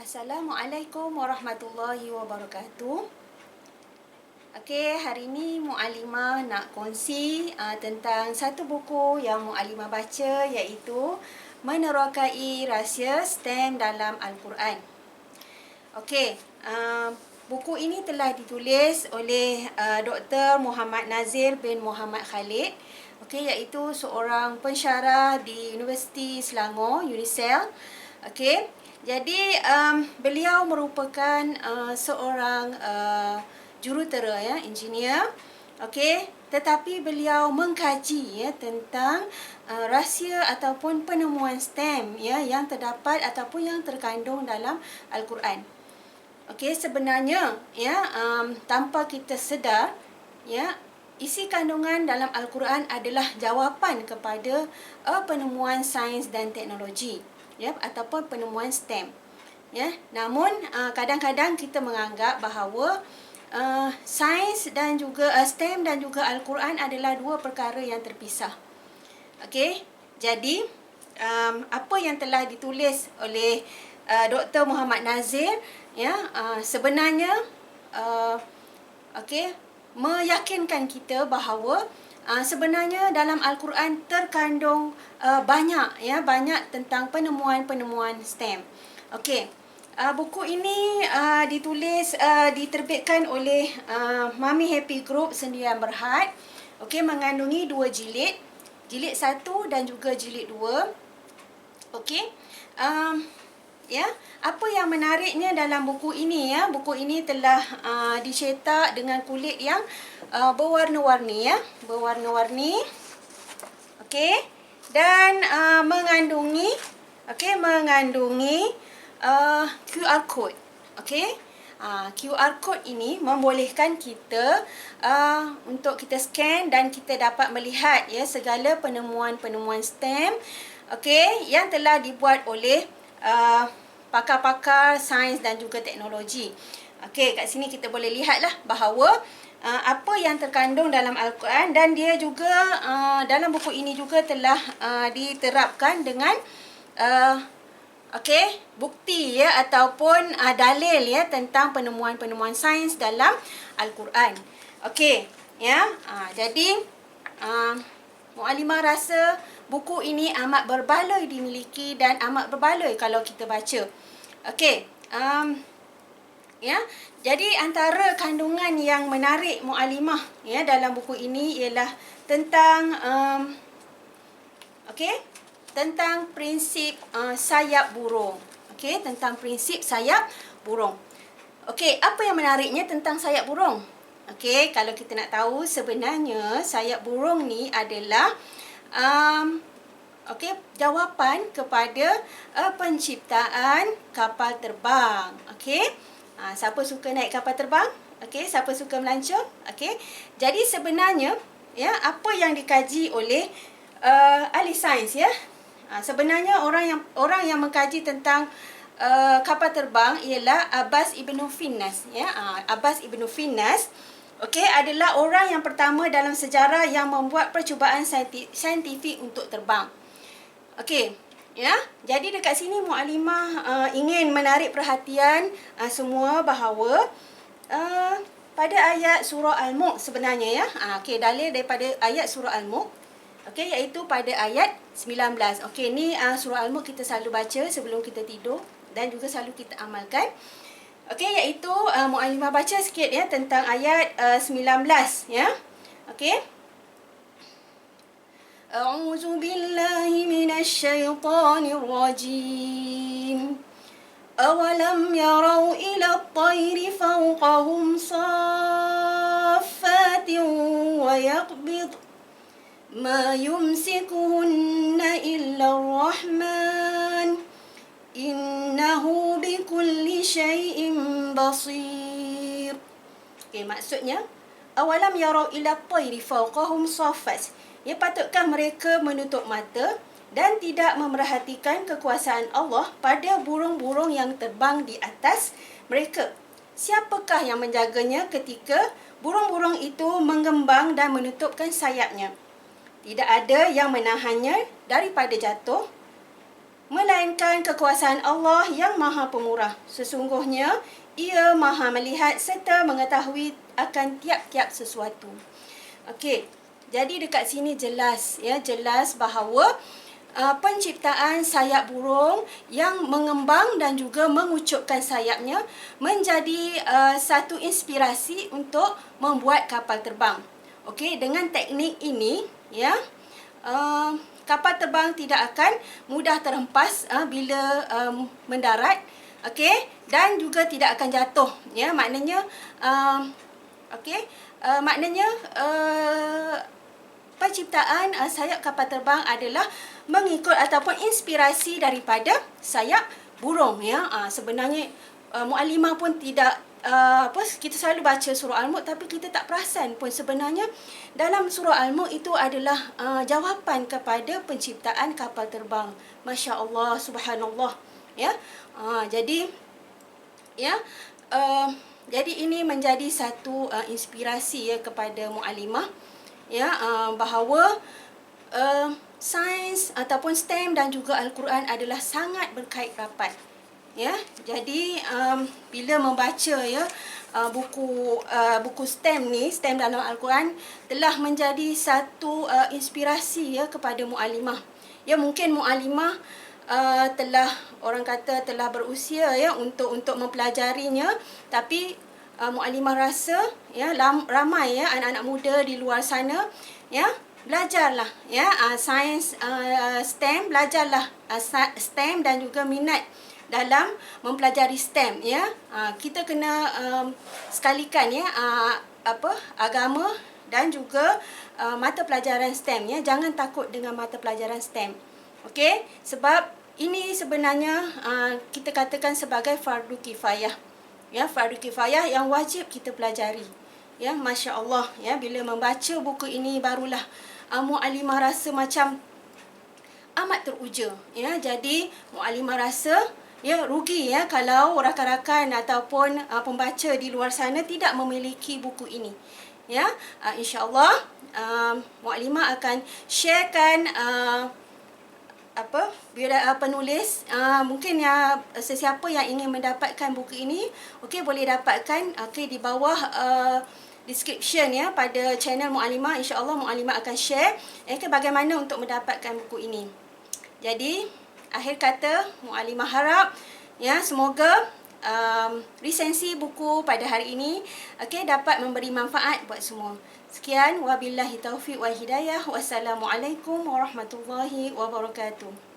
Assalamualaikum warahmatullahi wabarakatuh. Okey, hari ini Muallimah nak kongsi tentang satu buku yang Muallimah baca, iaitu Menerokai Rahsia STEM dalam Al-Quran. Okey, buku ini telah ditulis oleh Dr. Muhammad Nazir bin Muhammad Khalid, okey, iaitu seorang pensyarah di Universiti Selangor, UNISEL. Okey, jadi beliau merupakan seorang jurutera, ya, engineer. Okey, tetapi beliau mengkaji, ya, tentang rahsia ataupun penemuan STEM, ya, yang terdapat ataupun yang terkandung dalam Al-Quran. Okey, sebenarnya, ya, tanpa kita sedar, ya, isi kandungan dalam Al-Quran adalah jawapan kepada penemuan sains dan teknologi, ya, ataupun penemuan STEM, ya. Namun kadang-kadang kita menganggap bahawa sains dan juga STEM dan juga Al-Quran adalah dua perkara yang terpisah. Okey, jadi apa yang telah ditulis oleh Dr. Muhammad Nazir, ya, sebenarnya okey, meyakinkan kita bahawa sebenarnya dalam Al-Quran terkandung banyak tentang penemuan-penemuan STEM. Okey, buku ini diterbitkan oleh Mami Happy Group Sendirian Berhad. Okey, mengandungi 2 jilid, jilid 1 dan juga jilid 2. Okey, ya, apa yang menariknya dalam buku ini, ya, buku ini telah dicetak dengan kulit yang berwarna-warni, ya, berwarna-warni. Okey, dan mengandungi QR code. Okey, QR code ini membolehkan kita untuk kita scan dan kita dapat melihat, ya, segala penemuan-penemuan STEM, okey, yang telah dibuat oleh pakar-pakar sains dan juga teknologi. Okey, kat sini kita boleh lihatlah bahawa apa yang terkandung dalam Al-Quran, dan dia juga dalam buku ini juga telah diterapkan dengan okey, bukti, ya, ataupun dalil, ya, tentang penemuan-penemuan sains dalam Al-Quran. Okey, ya, jadi Muallimah rasa buku ini amat berbaloi dimiliki dan amat berbaloi kalau kita baca. Okey, ya, jadi antara kandungan yang menarik Muallimah, ya, dalam buku ini ialah tentang okey, tentang prinsip sayap burung. Okey, tentang prinsip sayap burung. Okey, apa yang menariknya tentang sayap burung? Okey, kalau kita nak tahu, sebenarnya sayap burung ni adalah okey, jawapan kepada penciptaan kapal terbang. Okey, siapa suka naik kapal terbang? Okey, siapa suka melancong? Okey, jadi sebenarnya, ya, apa yang dikaji oleh ahli sains, ya, sebenarnya orang yang mengkaji tentang kapal terbang ialah Abbas Ibnu Finnas, ya. Abbas Ibnu Finnas, okey, adalah orang yang pertama dalam sejarah yang membuat percubaan saintifik untuk terbang. Okey, ya. Jadi dekat sini Muallimah ingin menarik perhatian semua bahawa pada ayat surah Al-Mulk sebenarnya, ya. Okey, dalil daripada ayat surah Al-Mulk. Okey, iaitu pada ayat 19. Okey, ni surah Al-Mulk kita selalu baca sebelum kita tidur dan juga selalu kita amalkan. Okey, iaitu Muallimah baca sikit, ya, tentang ayat 19, ya. Okey. A'udzu billahi minasy syaithanir rajim. Awalam yarau ila at-tayri fawqahum saffatin wa yaqbid ma yumsikuhunna illa ar-rahman innahu bikulli syai'in basir. Okey, maksudnya awalam yarau ila at-tayri fawqahum saffat, ya, patutkah mereka menutup mata dan tidak memerhatikan kekuasaan Allah pada burung-burung yang terbang di atas mereka? Siapakah yang menjaganya ketika burung-burung itu mengembang dan menutupkan sayapnya? Tidak ada yang menahannya daripada jatuh melainkan kekuasaan Allah yang Maha Pemurah. Sesungguhnya Ia Maha melihat serta mengetahui akan tiap-tiap sesuatu. Okey, jadi dekat sini jelas jelas bahawa penciptaan sayap burung yang mengembang dan juga mengucupkan sayapnya menjadi satu inspirasi untuk membuat kapal terbang. Okey, dengan teknik ini kapal terbang tidak akan mudah terhempas bila mendarat, okey, dan juga tidak akan jatuh. Maknanya penciptaan sayap kapal terbang adalah mengikut ataupun inspirasi daripada sayap burung. Sebenarnya Muallimah pun tidak kita selalu baca surah Al-Mulk tapi kita tak perasan pun sebenarnya dalam surah Al-Mulk itu adalah jawapan kepada penciptaan kapal terbang. Masya Allah, subhanallah. Jadi ini menjadi satu inspirasi kepada Muallimah bahawa sains ataupun STEM dan juga Al-Quran adalah sangat berkait rapat. Jadi bila membaca buku STEM ni, STEM dalam Al-Quran telah menjadi satu inspirasi kepada Muallimah. Mungkin Muallimah telah berusia untuk mempelajarinya, tapi Muallimah rasa ramai anak-anak muda di luar sana belajarlah sains STEM, belajarlah STEM dan juga minat dalam mempelajari STEM. Kita kena sekalikan agama dan juga mata pelajaran STEM. Jangan takut dengan mata pelajaran STEM. Okey, sebab ini sebenarnya kita katakan sebagai fardu kifayah. Fardu kifayah yang wajib kita pelajari. Masya Allah, bila membaca buku ini barulah Muallimah rasa macam amat teruja. Jadi Muallimah rasa rugi kalau rakan-rakan ataupun pembaca di luar sana tidak memiliki buku ini. InsyaAllah Muallimah akan sharekan penulis, mungkin sesiapa yang ingin mendapatkan buku ini, boleh dapatkan di bawah description pada channel Muallimah. InsyaAllah Muallimah akan share bagaimana untuk mendapatkan buku ini. Jadi akhir kata, Muallimah harap semoga resensi buku pada hari ini dapat memberi manfaat buat semua. Sekian, wabillahi taufiq wal hidayah. Wassalamualaikum warahmatullahi wabarakatuh.